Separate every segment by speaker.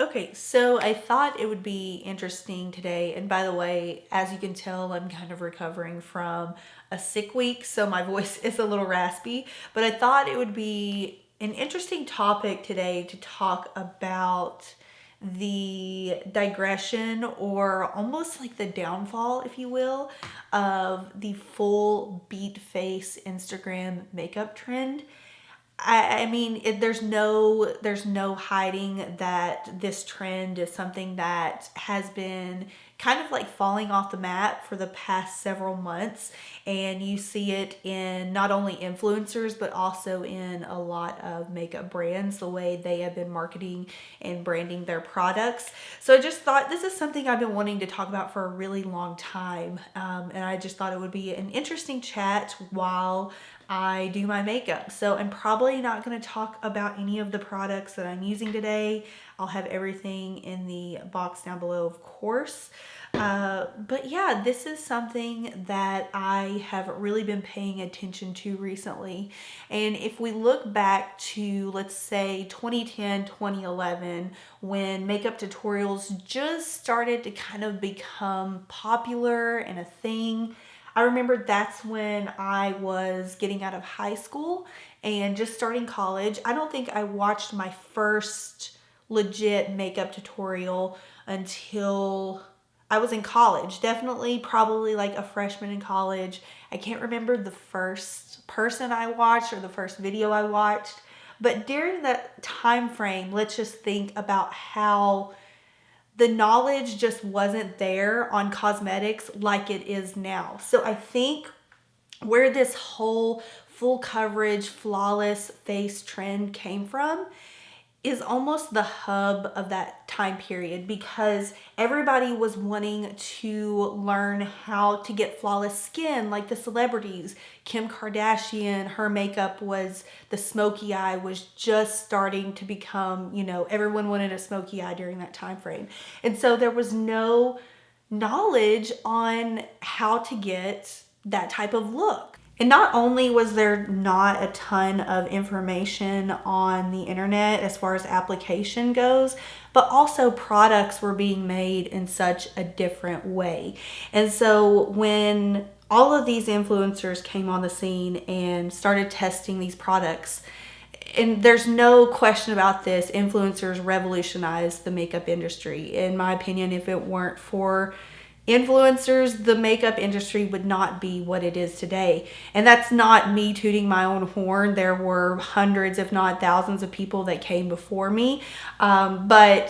Speaker 1: Okay, so I thought it would be interesting today. And by the way, as you can tell, I'm kind of recovering from a sick week, so my voice is a little raspy. But I thought it would be an interesting topic today to talk about the digression, or almost like the downfall, if you will, of the full beat face Instagram makeup trend. I mean, there's no hiding that this trend is something that has been kind of like falling off the map for the past several months. And you see it in not only influencers, but also in a lot of makeup brands, the way they have been marketing and branding their products. So I just thought this is something I've been wanting to talk about for a really long time. And I just thought it would be an interesting chat while I do my makeup. So I'm probably not going to talk about any of the products that I'm using today. I'll have everything in the box down below, of course. But yeah, this is something that I have really been paying attention to recently. And if we look back to, let's say, 2010, 2011, when makeup tutorials just started to kind of become popular and a thing, I remember that's when I was getting out of high school and just starting college. I don't think I watched my first legit makeup tutorial until I was in college. Definitely, probably like a freshman in college. I can't remember the first person I watched or the first video I watched. But during that time frame, let's just think about how the knowledge just wasn't there on cosmetics like it is now. So I think where this whole full coverage, flawless face trend came from is almost the hub of that time period, because everybody was wanting to learn how to get flawless skin like the celebrities. Kim Kardashian, her makeup was the smoky eye, was just starting to become, everyone wanted a smoky eye during that time frame. And so there was no knowledge on how to get that type of look. And not only was there not a ton of information on the internet as far as application goes, but also products were being made in such a different way. And so when all of these influencers came on the scene and started testing these products, and there's no question about this, influencers revolutionized the makeup industry. In my opinion, if it weren't for influencers, the makeup industry would not be what it is today. And that's not me tooting my own horn. There were hundreds, if not thousands, of people that came before me. But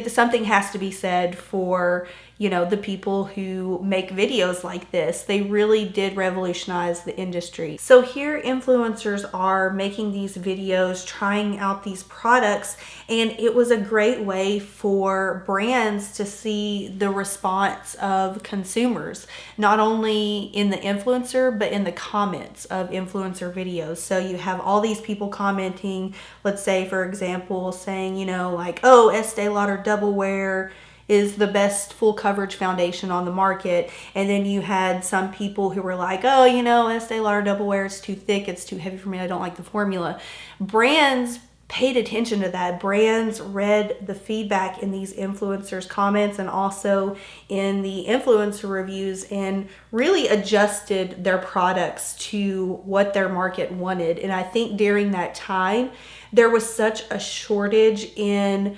Speaker 1: something has to be said for, the people who make videos like this. They really did revolutionize the industry. So here influencers are making these videos, trying out these products, and it was a great way for brands to see the response of consumers, not only in the influencer, but in the comments of influencer videos. So you have all these people commenting, let's say, for example, saying, like, oh, Estee Lauder Double Wear is the best full coverage foundation on the market. And then you had some people who were like, oh, Estee Lauder Double Wear is too thick, it's too heavy for me, I don't like the formula. Brands paid attention to that. Brands read the feedback in these influencers' comments and also in the influencer reviews, and really adjusted their products to what their market wanted. And I think during that time, there was such a shortage in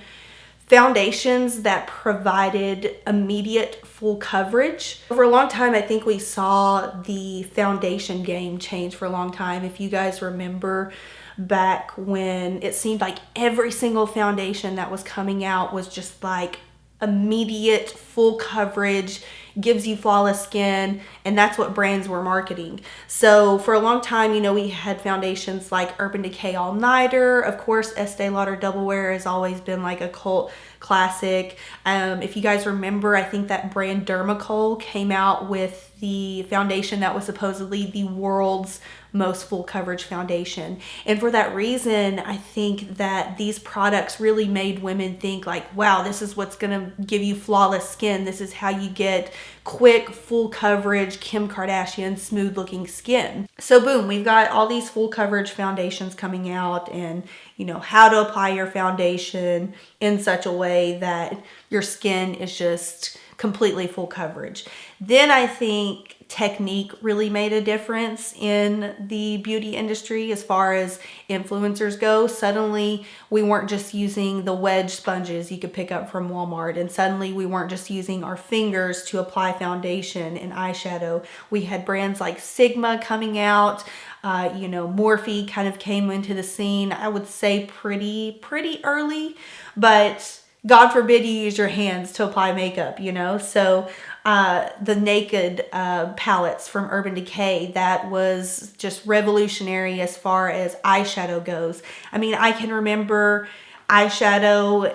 Speaker 1: foundations that provided immediate full coverage. For a long time, I think we saw the foundation game change for a long time. If you guys remember back when it seemed like every single foundation that was coming out was just like immediate full coverage, gives you flawless skin, and that's what brands were marketing. So for a long time, we had foundations like Urban Decay All Nighter. Of course, Estee Lauder Double Wear has always been like a cult classic. If you guys remember, I think that brand Dermacol came out with the foundation that was supposedly the world's most full coverage foundation. And for that reason, I think that these products really made women think like, wow, this is what's gonna give you flawless skin. This is how you get quick, full coverage, Kim Kardashian, smooth looking skin. So boom, we've got all these full coverage foundations coming out, and you know, how to apply your foundation in such a way that your skin is just completely full coverage. Then I think technique really made a difference in the beauty industry as far as influencers go. Suddenly we weren't just using the wedge sponges you could pick up from Walmart, and suddenly we weren't just using our fingers to apply foundation and eyeshadow. We had brands like Sigma coming out. You know, Morphe kind of came into the scene, I would say pretty early, but God forbid you use your hands to apply makeup, you know? So the Naked palettes from Urban Decay, that was just revolutionary as far as eyeshadow goes. I mean, I can remember eyeshadow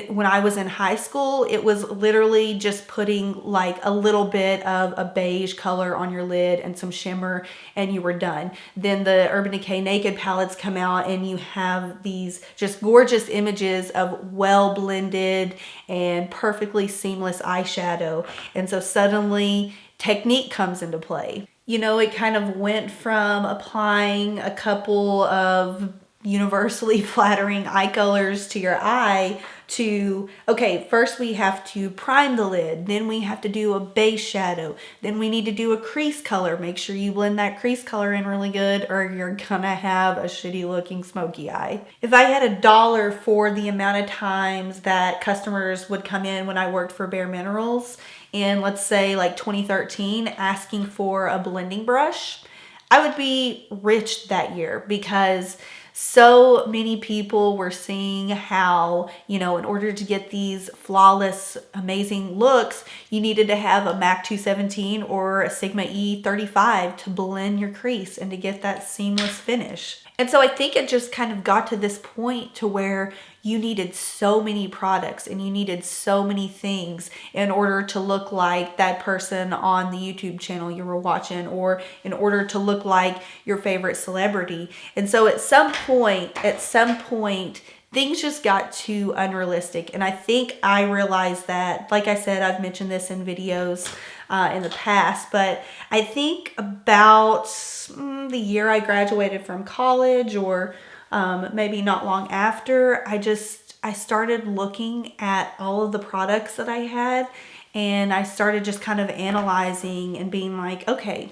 Speaker 1: when I was in high school. It was literally just putting like a little bit of a beige color on your lid and some shimmer and you were done. Then the Urban Decay Naked palettes come out and you have these just gorgeous images of well blended and perfectly seamless eyeshadow. And so suddenly technique comes into play. You know, it kind of went from applying a couple of universally flattering eye colors to your eye to, okay, first we have to prime the lid, then we have to do a base shadow, then we need to do a crease color. Make sure you blend that crease color in really good or you're gonna have a shitty looking smoky eye. If I had $1 for the amount of times that customers would come in when I worked for bareMinerals in, let's say like 2013, asking for a blending brush, I would be rich that year, because so many people were seeing how, you know, in order to get these flawless, amazing looks, you needed to have a MAC 217 or a Sigma E35 to blend your crease and to get that seamless finish. And so I think it just kind of got to this point to where you needed so many products and you needed so many things in order to look like that person on the YouTube channel you were watching, or in order to look like your favorite celebrity. And so at some point, things just got too unrealistic. And I think I realized that, like I said, I've mentioned this in videos in the past, but I think about the year I graduated from college, or maybe not long after, I started looking at all of the products that I had, and I started just kind of analyzing and being like, okay,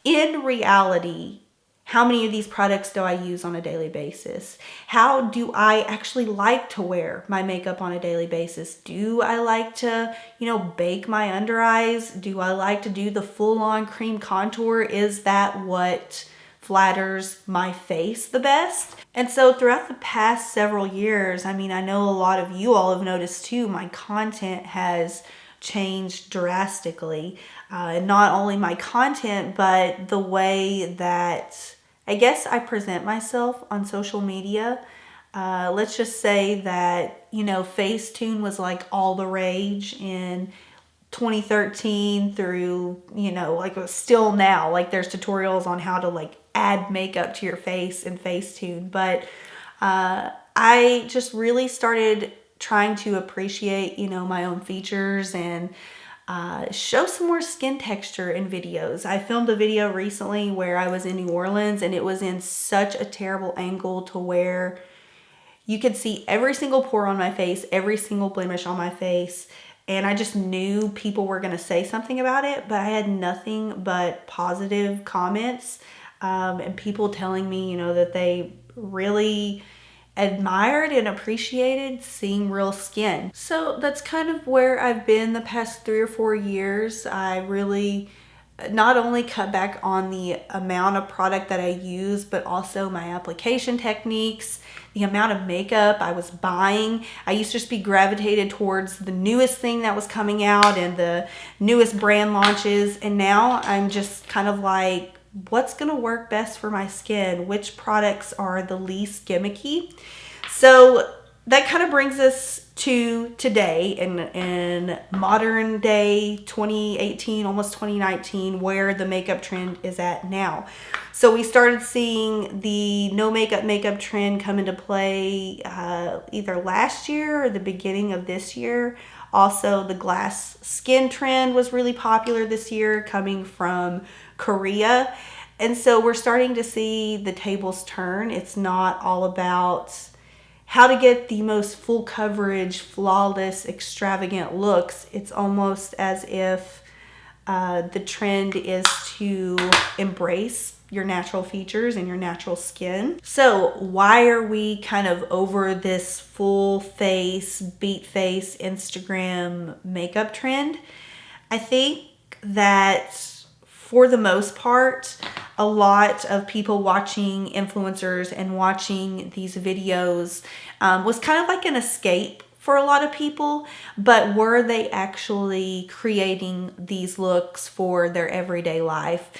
Speaker 1: in reality, how many of these products do I use on a daily basis? How do I actually like to wear my makeup on a daily basis? Do I like to, you know, bake my under eyes? Do I like to do the full-on cream contour? Is that what flatters my face the best? And so throughout the past several years, I mean, I know a lot of you all have noticed too, my content has changed drastically. Not only my content, but the way that I guess I present myself on social media. Let's just say that, you know, Facetune was like all the rage in 2013 through, you know, like still now, like there's tutorials on how to like add makeup to your face in Facetune. But I just really started trying to appreciate, you know, my own features and show some more skin texture in videos. I filmed a video recently where I was in New Orleans, and it was in such a terrible angle to where you could see every single pore on my face, every single blemish on my face. And I just knew people were going to say something about it, but I had nothing but positive comments and people telling me, you know, that they really admired and appreciated seeing real skin. So that's kind of where I've been the past 3 or 4 years. I really not only cut back on the amount of product that I use, but also my application techniques, the amount of makeup I was buying. I used to just be gravitated towards the newest thing that was coming out and the newest brand launches. And now I'm just kind of like, what's gonna work best for my skin? Which products are the least gimmicky? So that kind of brings us to today in modern day 2018, almost 2019, where the makeup trend is at now. So we started seeing the no makeup trend come into play either last year or the beginning of this year. Also, the glass skin trend was really popular this year, coming from Korea. And so we're starting to see the tables turn. It's not all about how to get the most full coverage, flawless, extravagant looks. It's almost as if the trend is to embrace your natural features and your natural skin. So why are we kind of over this full face, beat face Instagram makeup trend? I think that for the most part, a lot of people watching influencers and watching these videos was kind of like an escape for a lot of people, but were they actually creating these looks for their everyday life?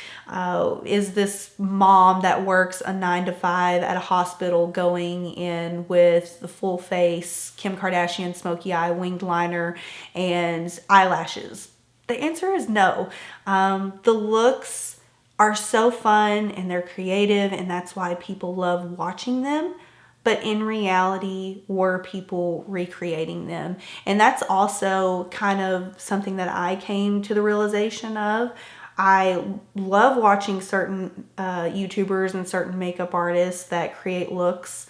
Speaker 1: Is this mom that works a 9 to 5 at a hospital going in with the full face, Kim Kardashian smoky eye, winged liner, and eyelashes? The answer is no. The looks are so fun and they're creative, and that's why people love watching them. But in reality, were people recreating them? And that's also kind of something that I came to the realization of. I love watching certain YouTubers and certain makeup artists that create looks,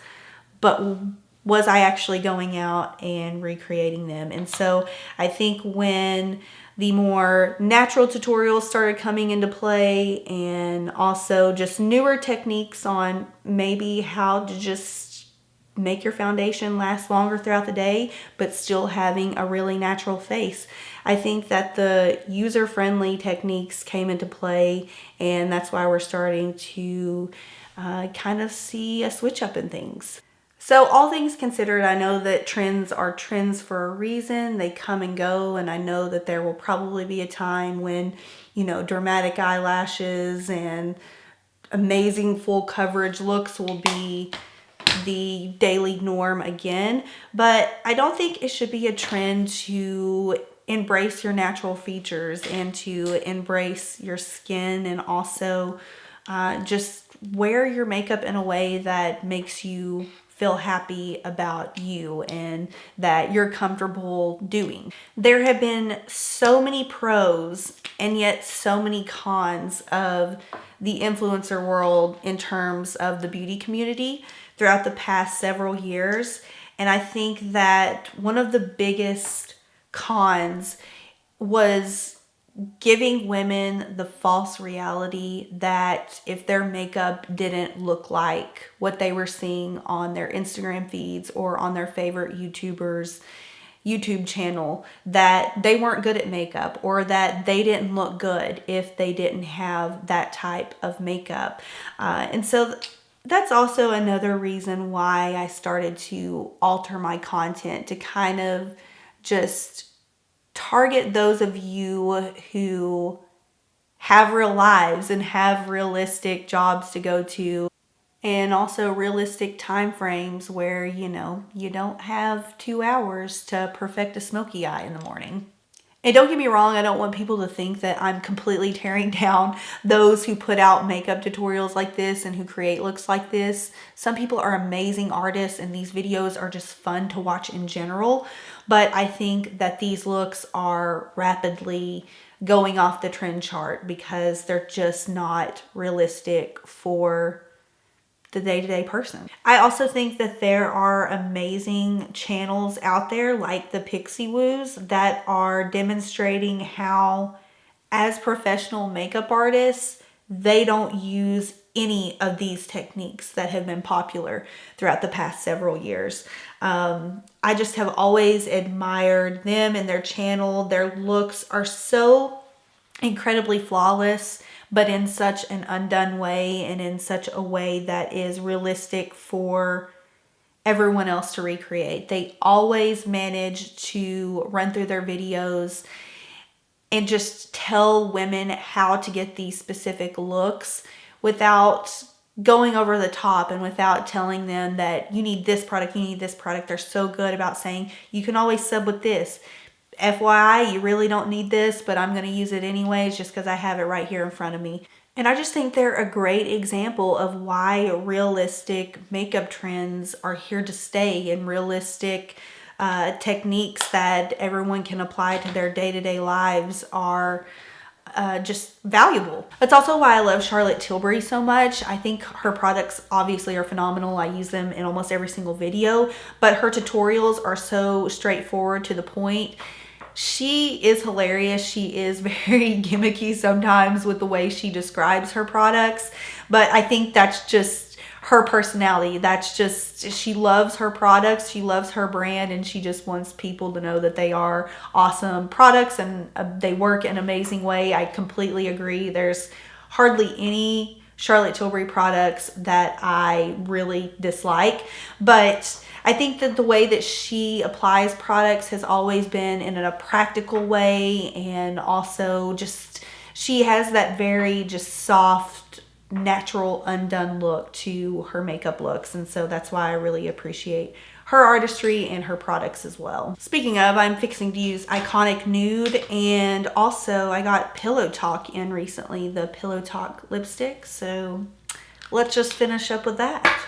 Speaker 1: but was I actually going out and recreating them? And so I think when the more natural tutorials started coming into play, and also just newer techniques on maybe how to just make your foundation last longer throughout the day, but still having a really natural face. I think that the user-friendly techniques came into play, and that's why we're starting to kind of see a switch up in things. So all things considered, I know that trends are trends for a reason. They come and go, and I know that there will probably be a time when, dramatic eyelashes and amazing full coverage looks will be the daily norm again. But I don't think it should be a trend to embrace your natural features and to embrace your skin, and also just wear your makeup in a way that makes you feel happy about you and that you're comfortable doing. There have been so many pros and yet so many cons of the influencer world in terms of the beauty community throughout the past several years. And I think that one of the biggest cons was giving women the false reality that if their makeup didn't look like what they were seeing on their Instagram feeds or on their favorite YouTubers' YouTube channel, that they weren't good at makeup, or that they didn't look good if they didn't have that type of makeup. And so that's also another reason why I started to alter my content to kind of just target those of you who have real lives and have realistic jobs to go to, and also realistic time frames where, you don't have 2 hours to perfect a smoky eye in the morning. And don't get me wrong, I don't want people to think that I'm completely tearing down those who put out makeup tutorials like this and who create looks like this. Some people are amazing artists, and these videos are just fun to watch in general. But I think that these looks are rapidly going off the trend chart because they're just not realistic for the day-to-day person. I also think that there are amazing channels out there like the Pixie Woos that are demonstrating how, as professional makeup artists, they don't use any of these techniques that have been popular throughout the past several years. I just have always admired them and their channel. Their looks are so incredibly flawless, but in such an undone way and in such a way that is realistic for everyone else to recreate. They always manage to run through their videos and just tell women how to get these specific looks without going over the top and without telling them that you need this product, you need this product. They're so good about saying you can always sub with this. FYI, you really don't need this, but I'm going to use it anyways just because I have it right here in front of me. And I just think they're a great example of why realistic makeup trends are here to stay, and realistic techniques that everyone can apply to their day-to-day lives are just valuable. That's also why I love Charlotte Tilbury so much. I think her products obviously are phenomenal. I use them in almost every single video, but her tutorials are so straightforward, to the point. She is hilarious. She is very gimmicky sometimes with the way she describes her products, but I think that's just her personality. That's just, she loves her products, she loves her brand, and she just wants people to know that they are awesome products and they work in an amazing way. I completely agree. There's hardly any Charlotte Tilbury products that I really dislike, but I think that the way that she applies products has always been in a practical way, and also just, she has that very just soft, natural, undone look to her makeup looks, and so that's why I really appreciate her artistry and her products as well. Speaking of, I'm fixing to use Iconic Nude, and also I got Pillow Talk in recently, the Pillow Talk lipstick, so let's just finish up with that.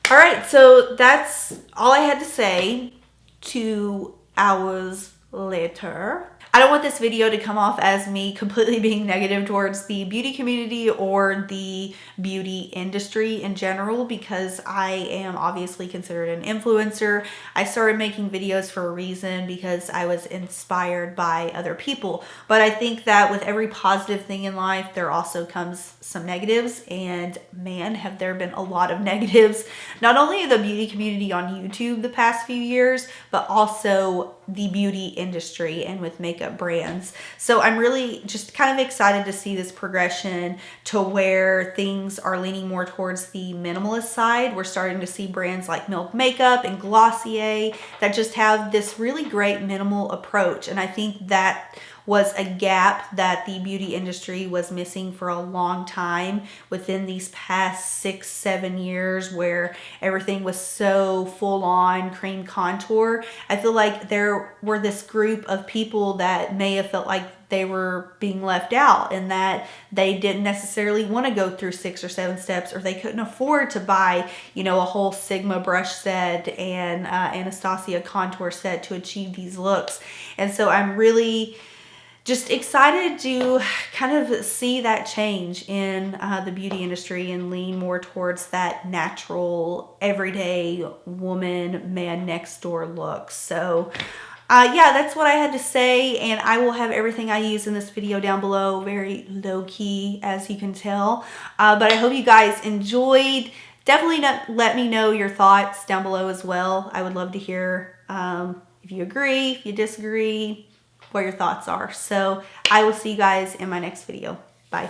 Speaker 1: All right, so that's all I had to say. 2 hours later. I don't want this video to come off as me completely being negative towards the beauty community or the beauty industry in general, because I am obviously considered an influencer. I started making videos for a reason, because I was inspired by other people. But I think that with every positive thing in life, there also comes some negatives, and man, have there been a lot of negatives, not only in the beauty community on YouTube the past few years, but also the beauty industry and with makeup brands. So I'm really just kind of excited to see this progression to where things are leaning more towards the minimalist side. We're starting to see brands like Milk Makeup and Glossier that just have this really great minimal approach, and I think that was a gap that the beauty industry was missing for a long time within these past 6-7 years, where everything was so full on cream contour. I feel like there were this group of people that may have felt like they were being left out, and that they didn't necessarily want to go through 6 or 7 steps, or they couldn't afford to buy, you know, a whole Sigma brush set and Anastasia contour set to achieve these looks. And so I'm really just excited to kind of see that change in the beauty industry and lean more towards that natural, everyday woman, man next door look. So yeah, that's what I had to say, and I will have everything I use in this video down below, very low key as you can tell. But I hope you guys enjoyed. Definitely let me know your thoughts down below as well. I would love to hear if you agree, if you disagree, what your thoughts are. So I will see you guys in my next video. Bye.